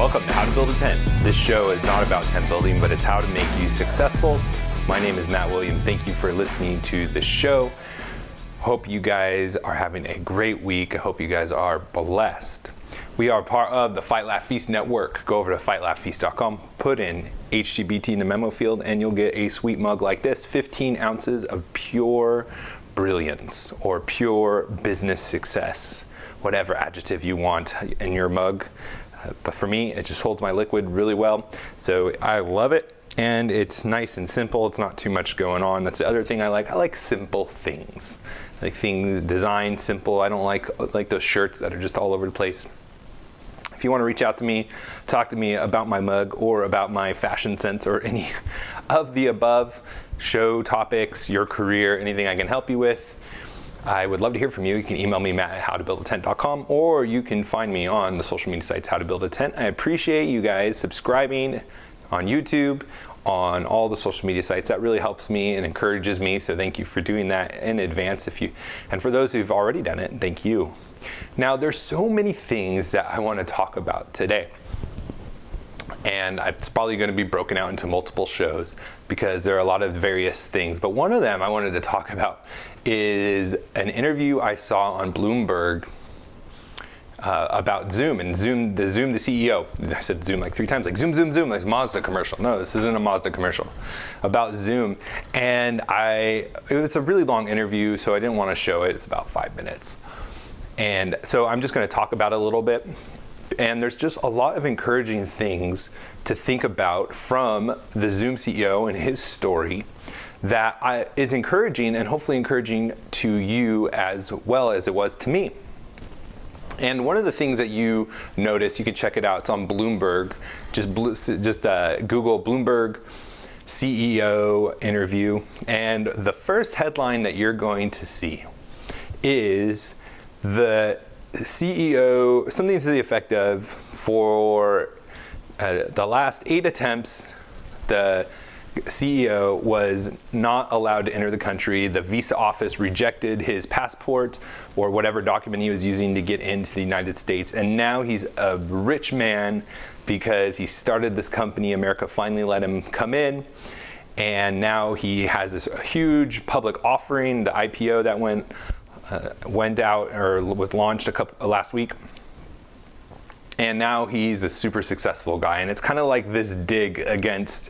Welcome to How to Build a Tent. This show is not about tent building, but it's how to make you successful. My name is Matt Williams. Thank you for listening to the show. Hope you guys are having a great week. I hope you guys are blessed. We are part of the Fight Laugh Feast network. Go over to fightlaughfeast.com, put in HtBT in the memo field, and you'll get a sweet mug like this, 15 ounces of pure brilliance or pure business success, whatever adjective you want in your mug. But for me, it just holds my liquid really well. So I love it, and it's nice and simple. It's not too much going on. That's the other thing I like. I like simple things. I like things designed simple. I don't like those shirts that are just all over the place. If you want to reach out to me, talk to me about my mug or about my fashion sense or any of the above, show topics, your career, anything I can help you with, I would love to hear from you. You can email me, matt@howtobuildatent.com, or you can find me on the social media sites, How to Build a Tent. I appreciate you guys subscribing on YouTube, on all the social media sites. That really helps me and encourages me, so thank you for doing that in advance. And for those who've already done it, thank you. Now, there's so many things that I want to talk about today. And it's probably going to be broken out into multiple shows because there are a lot of various things. But one of them I wanted to talk about is an interview I saw on Bloomberg about Zoom. And Zoom, the CEO, I said Zoom like 3 times, like Zoom, like Mazda commercial. No, this isn't a Mazda commercial. About Zoom. And it was a really long interview, so I didn't want to show it. It's about 5 minutes. And so I'm just going to talk about it a little bit. And there's just a lot of encouraging things to think about from the Zoom CEO and his story that is encouraging and hopefully encouraging to you as well as it was to me. And one of the things that you notice, you can check it out, it's on Bloomberg, just Google Bloomberg CEO interview. And the first headline that you're going to see is the CEO, something to the effect of, for the last 8 attempts, the CEO was not allowed to enter the country. The visa office rejected his passport or whatever document he was using to get into the United States. And now he's a rich man because he started this company. America finally let him come in. And now he has this huge public offering, the IPO that went out or was launched last week, and now he's a super successful guy. And it's kind of like this dig against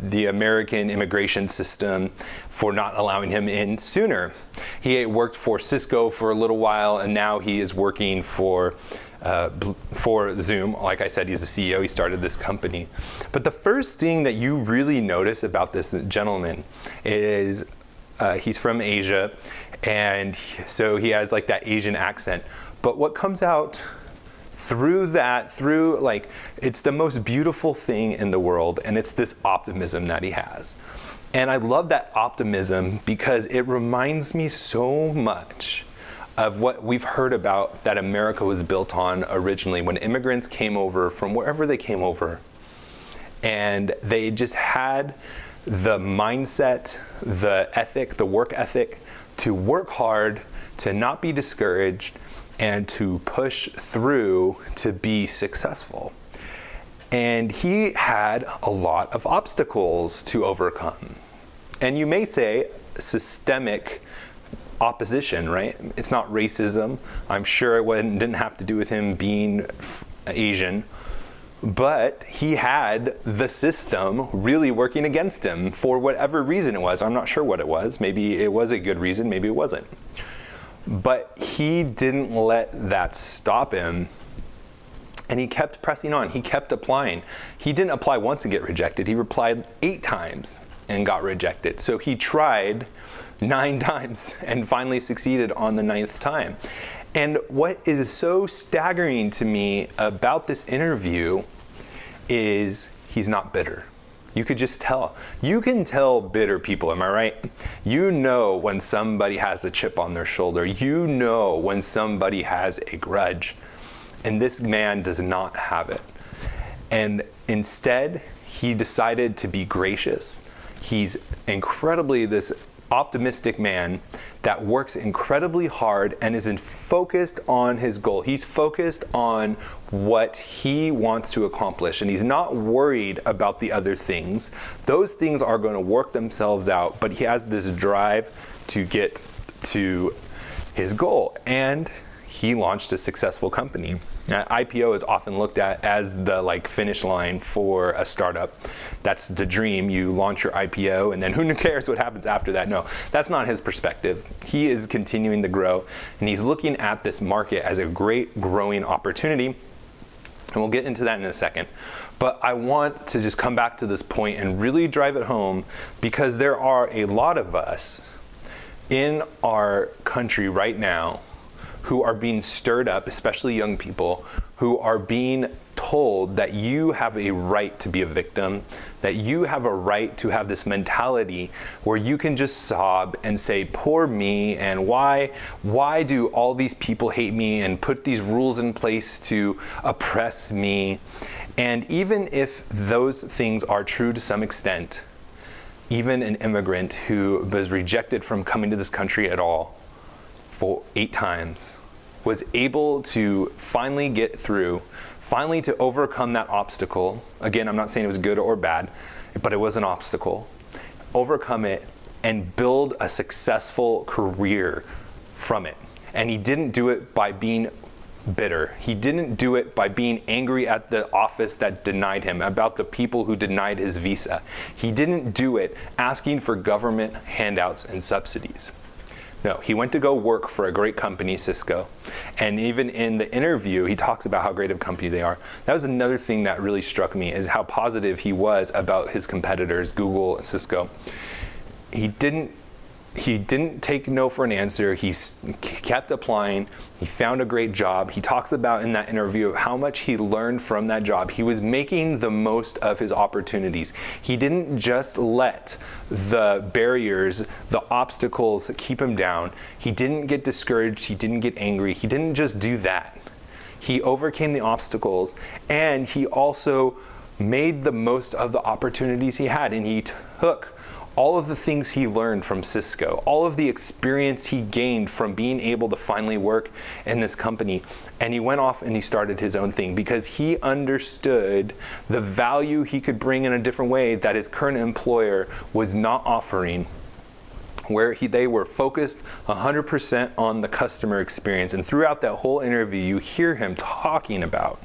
the American immigration system for not allowing him in sooner. He worked for Cisco for a little while, and now he is working for Zoom. Like I said, he's the CEO. He started this company. But the first thing that you really notice about this gentleman is he's from Asia, and so he has like that Asian accent. But what comes out through it's the most beautiful thing in the world, and it's this optimism that he has. And I love that optimism because it reminds me so much of what we've heard about that America was built on originally when immigrants came over from wherever they came over, and they just had the mindset, the ethic, the work ethic to work hard, to not be discouraged, and to push through to be successful. And he had a lot of obstacles to overcome. And you may say systemic opposition, right? It's not racism. I'm sure it didn't have to do with him being Asian. But he had the system really working against him for whatever reason it was. I'm not sure what it was. Maybe it was a good reason, maybe it wasn't. But he didn't let that stop him. And he kept pressing on. He kept applying. He didn't apply once and get rejected. He applied 8 times and got rejected. So he tried 9 times and finally succeeded on the 9th time. And what is so staggering to me about this interview is he's not bitter. You could just tell. You can tell bitter people, am I right? You know when somebody has a chip on their shoulder. You know when somebody has a grudge. And this man does not have it. And instead, he decided to be gracious. He's incredibly this optimistic man that works incredibly hard and is focused on his goal. He's focused on what he wants to accomplish, and he's not worried about the other things. Those things are going to work themselves out, but he has this drive to get to his goal, and he launched a successful company. Now, IPO is often looked at as the finish line for a startup. That's the dream. You launch your IPO and then who cares what happens after that? No, that's not his perspective. He is continuing to grow, and he's looking at this market as a great growing opportunity. And we'll get into that in a second. But I want to just come back to this point and really drive it home, because there are a lot of us in our country right now who are being stirred up, especially young people, who are being told that you have a right to be a victim, that you have a right to have this mentality where you can just sob and say, poor me, and why do all these people hate me and put these rules in place to oppress me? And even if those things are true to some extent, even an immigrant who was rejected from coming to this country at all for 8 times was able to finally get through, finally to overcome that obstacle. Again, I'm not saying it was good or bad, but it was an obstacle. Overcome it and build a successful career from it. And he didn't do it by being bitter. He didn't do it by being angry at the office that denied him, about the people who denied his visa. He didn't do it asking for government handouts and subsidies. No, he went to go work for a great company, Cisco. And even in the interview, he talks about how great of a company they are. That was another thing that really struck me, is how positive he was about his competitors, Google and Cisco. He didn't take no for an answer. He kept applying. He found a great job. He talks about in that interview of how much he learned from that job. He was making the most of his opportunities. He didn't just let the barriers, the obstacles keep him down. He didn't get discouraged. He didn't get angry. He didn't just do that. He overcame the obstacles, and he also made the most of the opportunities he had, and he took all of the things he learned from Cisco, all of the experience he gained from being able to finally work in this company, and he went off and he started his own thing, because he understood the value he could bring in a different way that his current employer was not offering, where they were focused 100% on the customer experience. And throughout that whole interview, you hear him talking about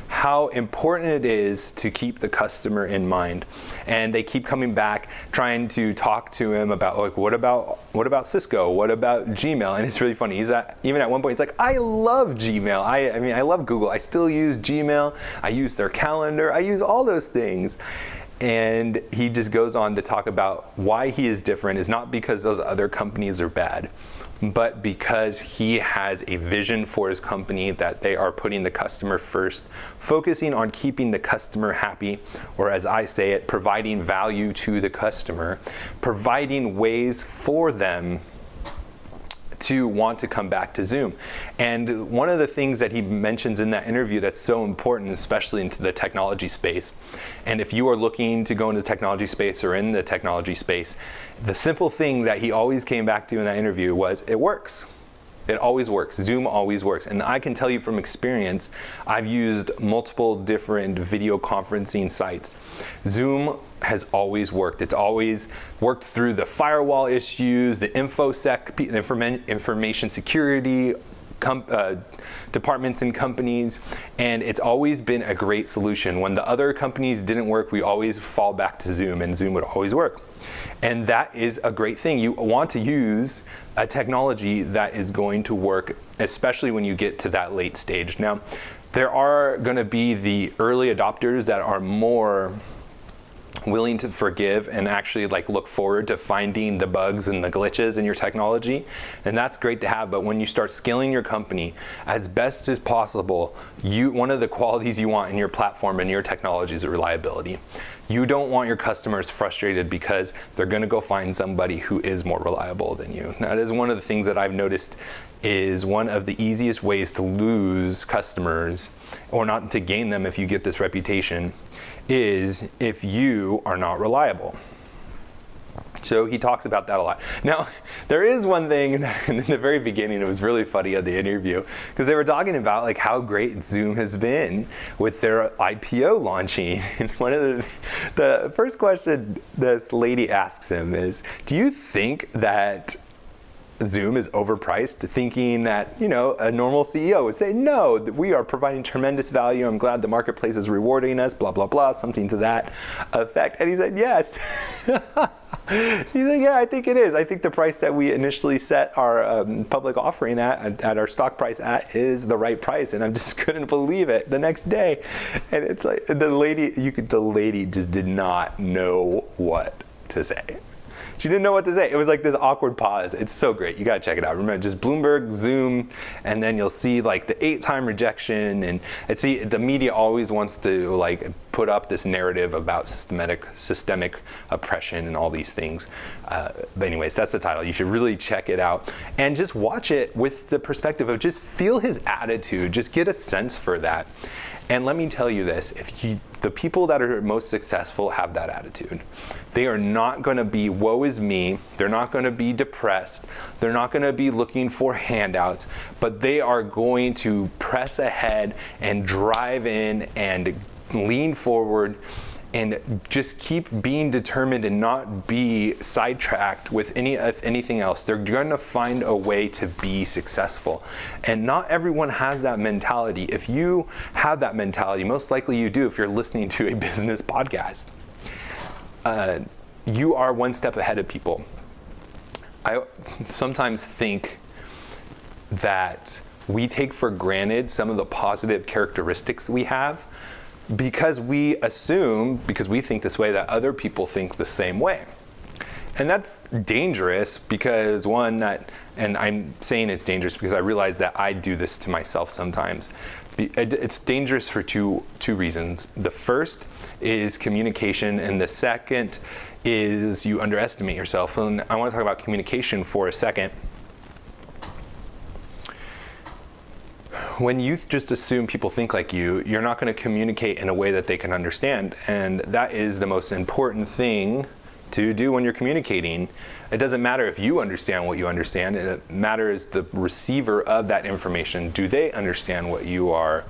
how important it is to keep the customer in mind. And they keep coming back trying to talk to him about what about Cisco? What about Gmail? And it's really funny. Even at one point, he's like, I love Gmail. I love Google. I still use Gmail. I use their calendar. I use all those things. And he just goes on to talk about why he is different is not because those other companies are bad, but because he has a vision for his company that they are putting the customer first, focusing on keeping the customer happy, or as I say it, providing value to the customer, providing ways for them to want to come back to Zoom. And one of the things that he mentions in that interview that's so important, especially into the technology space, and if you are looking to go into the technology space or in the technology space, the simple thing that he always came back to in that interview was, it works. It always works. Zoom always works. And I can tell you from experience, I've used multiple different video conferencing sites. Zoom has always worked. It's always worked through the firewall issues, the InfoSec, information security departments and companies, and it's always been a great solution. When the other companies didn't work, we always fall back to Zoom, and Zoom would always work. And that is a great thing. You want to use a technology that is going to work, especially when you get to that late stage. Now, there are going to be the early adopters that are more willing to forgive and actually look forward to finding the bugs and the glitches in your technology, and that's great to have. But when you start scaling your company as best as possible, one of the qualities you want in your platform and your technology is reliability. You don't want your customers frustrated because they're going to go find somebody who is more reliable than you. That is one of the things that I've noticed is one of the easiest ways to lose customers, or not to gain them if you get this reputation, is if you are not reliable. So he talks about that a lot. Now, there is one thing in the very beginning, it was really funny at the interview, because they were talking about like how great Zoom has been with their IPO launching. And one of the first question this lady asks him is, do you think that Zoom is overpriced, thinking that, you know, a normal CEO would say, no, we are providing tremendous value. I'm glad the marketplace is rewarding us, blah, blah, blah, something to that effect. And he said, yes. He's like, yeah, I think it is. I think the price that we initially set our public offering at our stock price at is the right price. And I just couldn't believe it the next day. And it's like the lady just did not know what to say. She didn't know what to say. It was like this awkward pause. It's so great. You gotta check it out. Remember, just Bloomberg, Zoom, and then you'll see like the 8-time rejection. And see, the media always wants to like put up this narrative about systemic oppression and all these things. But anyways, that's the title. You should really check it out and just watch it with the perspective of just feel his attitude. Just get a sense for that. And let me tell you this, the people that are most successful have that attitude. They are not gonna be, woe is me, they're not gonna be depressed, they're not gonna be looking for handouts, but they are going to press ahead and drive in and lean forward and just keep being determined and not be sidetracked with anything else. They're gonna find a way to be successful. And not everyone has that mentality. If you have that mentality, most likely you do if you're listening to a business podcast. You are one step ahead of people. I sometimes think that we take for granted some of the positive characteristics we have because we assume, because we think this way, that other people think the same way. And that's dangerous because and I'm saying it's dangerous because I realize that I do this to myself sometimes. It's dangerous for two reasons. The first is communication, and the second is you underestimate yourself. And I want to talk about communication for a second. When you just assume people think like you, you're not going to communicate in a way that they can understand. And that is the most important thing to do when you're communicating. It doesn't matter if you understand what you understand. It matters the receiver of that information. Do they understand what you are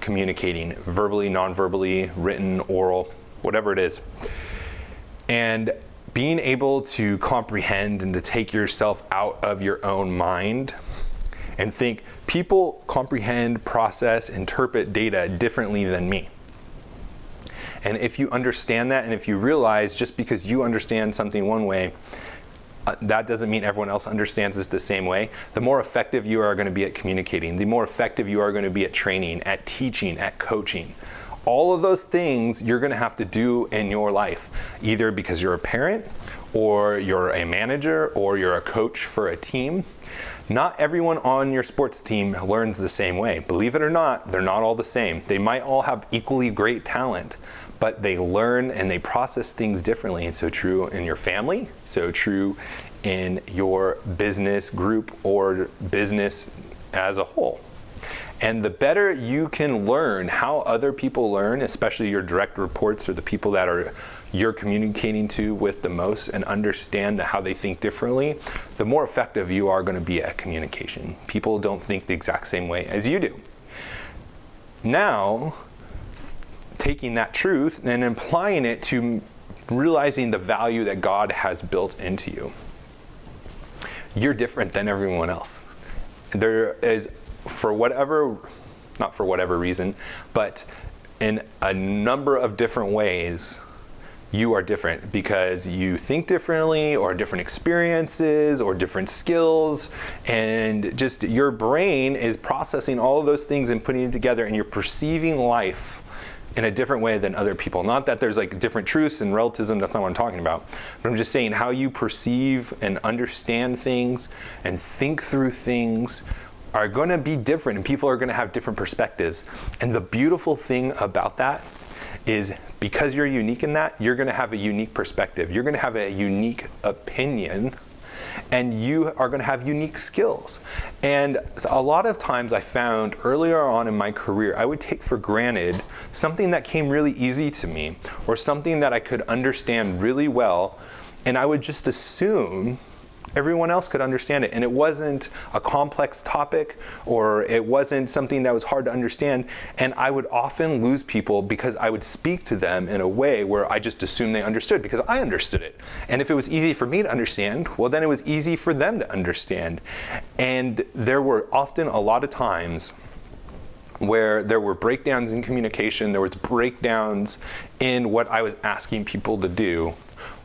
communicating, verbally, non-verbally, written, oral, whatever it is? And being able to comprehend and to take yourself out of your own mind and think, people comprehend, process, interpret data differently than me. And if you understand that, and if you realize just because you understand something one way, that doesn't mean everyone else understands it the same way, the more effective you are going to be at communicating, the more effective you are going to be at training, at teaching, at coaching. All of those things you're going to have to do in your life, either because you're a parent, or you're a manager, or you're a coach for a team. Not everyone on your sports team learns the same way. Believe it or not, they're not all the same. They might all have equally great talent, but they learn and they process things differently. And so true in your family, so true in your business group or business as a whole. And the better you can learn how other people learn, especially your direct reports or the people that you're communicating to with the most, and understand how they think differently, the more effective you are going to be at communication. People don't think the exact same way as you do. Now, taking that truth and applying it to realizing the value that God has built into you. You're different than everyone else. There is, not for whatever reason, but in a number of different ways, you are different because you think differently, or different experiences, or different skills, and just your brain is processing all of those things and putting it together, and you're perceiving life in a different way than other people. Not that there's like different truths and relativism, that's not what I'm talking about. But I'm just saying how you perceive and understand things and think through things are going to be different, and people are going to have different perspectives. And the beautiful thing about that is because you're unique in that, you're going to have a unique perspective. You're going to have a unique opinion, and you are going to have unique skills. And a lot of times I found earlier on in my career, I would take for granted something that came really easy to me, or something that I could understand really well. And I would just assume everyone else could understand it. And it wasn't a complex topic, or it wasn't something that was hard to understand. And I would often lose people because I would speak to them in a way where I just assumed they understood because I understood it. And if it was easy for me to understand, well, then it was easy for them to understand. And there were often a lot of times where there were breakdowns in communication, there was breakdowns in what I was asking people to do,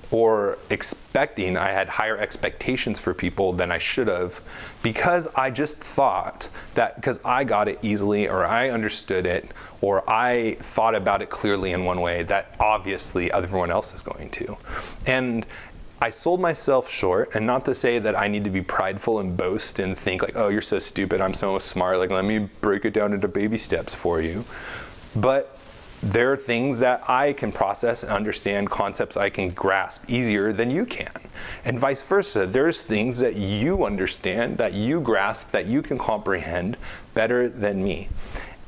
or I had higher expectations for people than I should have, because I just thought that because I got it easily, or I understood it, or I thought about it clearly in one way, that obviously everyone else is going to. And I sold myself short, and not to say that I need to be prideful and boast and think like, oh, you're so stupid, I'm so smart, like let me break it down into baby steps for you. But there are things that I can process and understand, concepts I can grasp easier than you can. And vice versa. There's things that you understand, that you grasp, that you can comprehend better than me.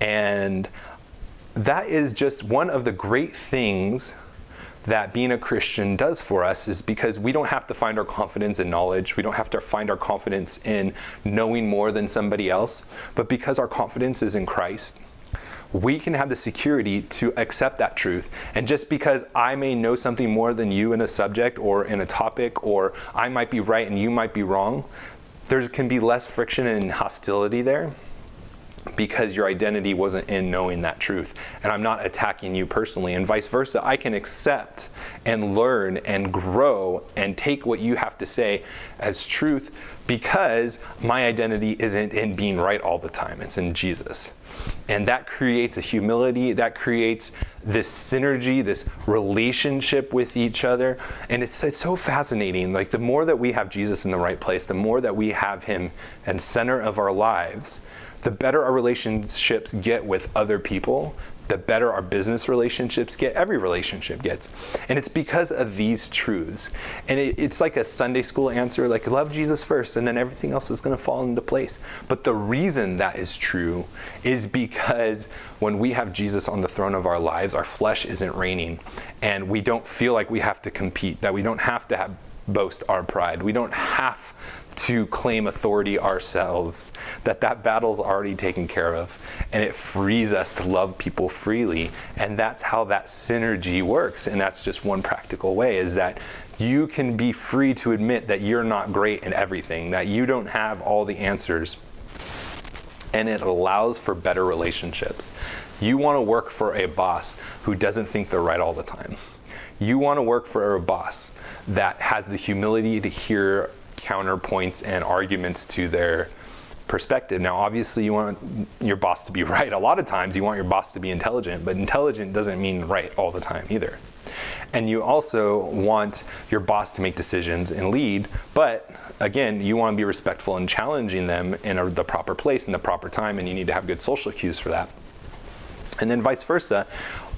And that is just one of the great things that being a Christian does for us, is because we don't have to find our confidence in knowledge. We don't have to find our confidence in knowing more than somebody else. But because our confidence is in Christ, we can have the security to accept that truth. And just because I may know something more than you in a subject or in a topic, or I might be right and you might be wrong, there can be less friction and hostility there, because your identity wasn't in knowing that truth. And I'm not attacking you personally, and vice versa. I can accept and learn and grow and take what you have to say as truth, because my identity isn't in being right all the time. It's in Jesus. And that creates a humility, that creates this synergy, this relationship with each other. And it's so fascinating. Like, the more that we have Jesus in the right place, the more that we have him in center of our lives, the better our relationships get with other people, the better our business relationships get, every relationship gets. And it's because of these truths. And it's like a Sunday school answer, like love Jesus first, and then everything else is going to fall into place. But the reason that is true is because when we have Jesus on the throne of our lives, our flesh isn't reigning, and we don't feel like we have to compete, that we don't have to boast our pride. We don't have to claim authority ourselves, that battle's already taken care of, and it frees us to love people freely. And that's how that synergy works. And that's just one practical way, is that you can be free to admit that you're not great in everything, that you don't have all the answers, and it allows for better relationships. You want to work for a boss who doesn't think they're right all the time. You want to work for a boss that has the humility to hear counterpoints and arguments to their perspective. Now, obviously, you want your boss to be right. A lot of times you want your boss to be intelligent, but intelligent doesn't mean right all the time either. And you also want your boss to make decisions and lead, but again, you want to be respectful and challenging them in the proper place and the proper time, and you need to have good social cues for that. And then vice versa.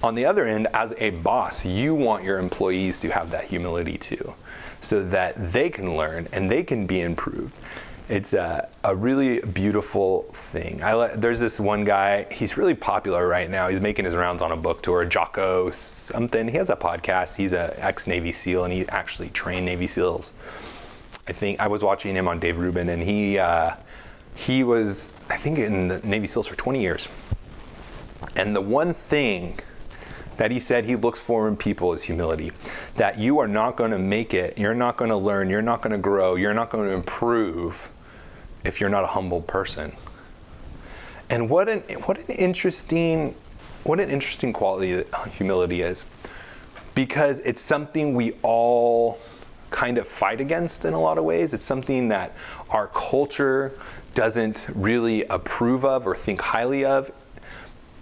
On the other end, as a boss, you want your employees to have that humility too, so that they can learn and they can be improved. It's a really beautiful thing. There's this one guy, he's really popular right now. He's making his rounds on a book tour, Jocko something. He has a podcast. He's an ex-Navy SEAL, and he actually trained Navy SEALs. I think I was watching him on Dave Rubin, and he was, I think, in the Navy SEALs for 20 years. And the one thing that he said he looks for in people is humility. That you are not going to make it, you're not going to learn, you're not going to grow, you're not going to improve if you're not a humble person. And what an interesting quality that humility is, because it's something we all kind of fight against in a lot of ways. It's something that our culture doesn't really approve of or think highly of.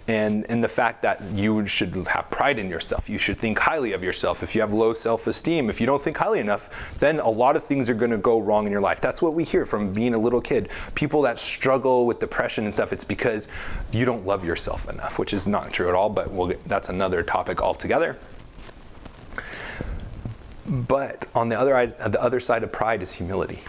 And the fact that you should have pride in yourself. You should think highly of yourself. If you have low self-esteem, if you don't think highly enough, then a lot of things are going to go wrong in your life. That's what we hear from being a little kid. People that struggle with depression and stuff, it's because you don't love yourself enough, which is not true at all, but that's another topic altogether. But on the other side of pride is humility.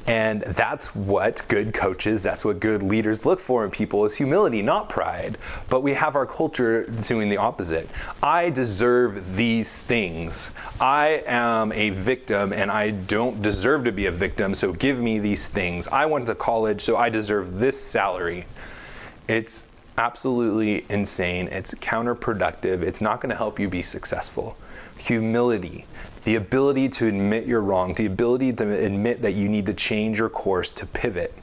And that's what good coaches, that's what good leaders look for in people, is humility, not pride. But we have our culture doing the opposite. I deserve these things. I am a victim and I don't deserve to be a victim, so give me these things. I went to college, so I deserve this salary. It's absolutely insane. It's counterproductive. It's not going to help you be successful. Humility, the ability to admit you're wrong, the ability to admit that you need to change your course, to pivot,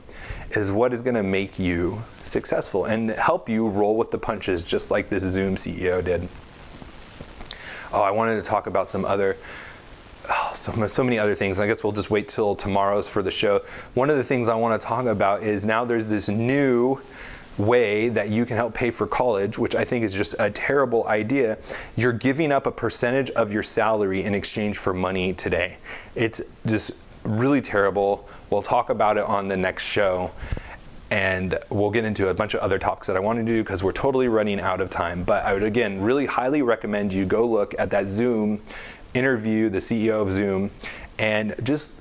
is what is going to make you successful and help you roll with the punches, just like this Zoom CEO did. Oh, I wanted to talk about so many other things. I guess we'll just wait till tomorrow's for the show. One of the things I want to talk about is now there's this new way that you can help pay for college, which I think is just a terrible idea. You're giving up a percentage of your salary in exchange for money today. It's just really terrible. We'll talk about it on the next show, and we'll get into a bunch of other topics that I want to do because we're totally running out of time. But I would, again, really highly recommend you go look at that Zoom interview, the CEO of Zoom, and just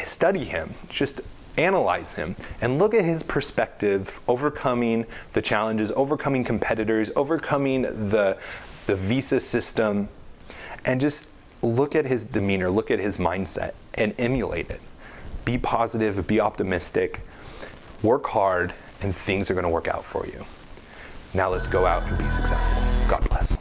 study him. Just analyze him and look at his perspective, overcoming the challenges, overcoming competitors, overcoming the visa system, and just look at his demeanor, look at his mindset and emulate it. Be positive, be optimistic, work hard, and things are going to work out for you. Now let's go out and be successful. God bless.